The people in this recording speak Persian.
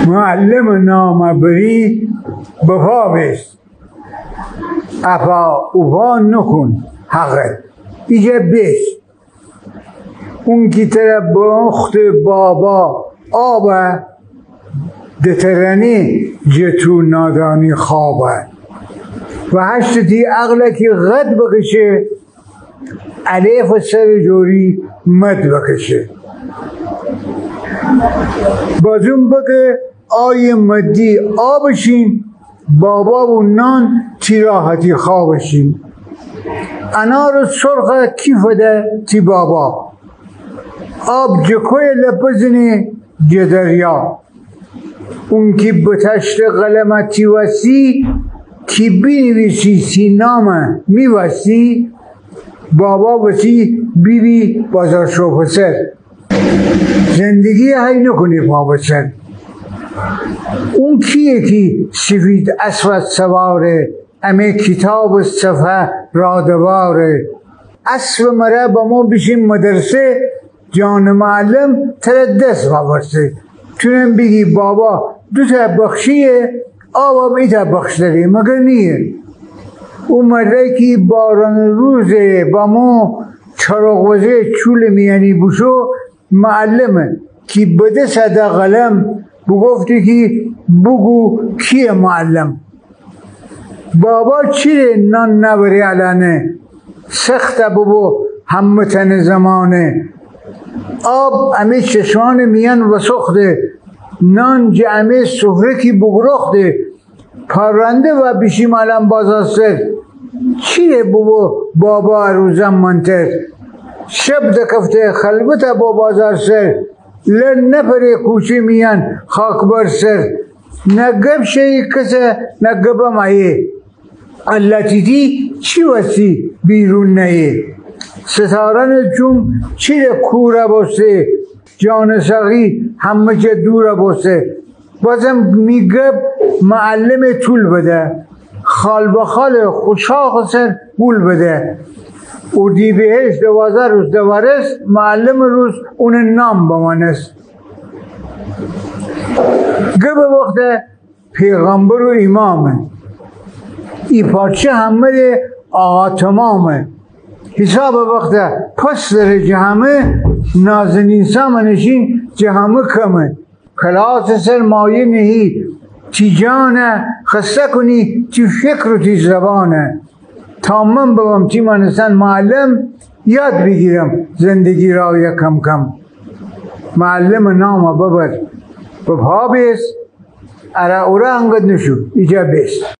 معلم نامبری بپا بست اپا اوپا نکن حقت ایجا بست اون کی تر بخت بابا آبه دترنی جتو نادانی خوابه و هشتی عقل کی غد بکشه علیف سر جوری مد بکشه بازون بگه آی مدی آبشین بابا و نان تیراحتی خوابشین انار سرخ کی فده تی بابا آب جکوی لپزنی جدریا اون کی بتشت غلمتی وسی کی بینویسی سی نامه میوسی بابا وسی بیبی بازار شو پسر زندگی های نکنی پا بسر اون کیه کی سفید اسود سواره امه کتاب صفحه رادواره اسب مره با ما بشیم مدرسه جان معلم تردست وابرسه تونم بگی بابا دو تا بخشیه آبا ایتا بخش داری مگر نیه اون مره کی باران روزه با ما چراغوزه چول میانی بوشو معلمه کی بده صدا قلم بگفتی کی بگو کیه معلم بابا چیه نان نبری علانه سخت ببو همتن زمانه آب امی چشمان میان وسخته نان جمعه سفره کی بگرخته پرنده و بیشیم علم بازاستر چیه ببو بابا روزم منتر شب دکفته خلبت با بازار سر لن نپره کوچی میان خاک بر سر نگب شئی کسه نگبم آیه اللہ تیدی چی وسی بیرون نیه ستارن جون چی ده کوره بسته جان سقی همه چه دوره بسته بازم میگب معلم طول بده خال بخال خوشاق سر گول بده اردی بهش 12 روز دوارست معلم روز اون نام بمانست گب وقت پیغمبر و امامه ای پارچه همه ده آقا تمامه حساب وقت پس درجه همه نازنین سامنشین جهمه کمه کلاس سر مایه نهی تی جانه خسته کنی تی فکر و تی زبانه تا من ببم تی منستن معلم یاد بگیرم زندگی را یکم کم معلم نام ببر بپا بیست اره اوره انگد نشو ایجا بیست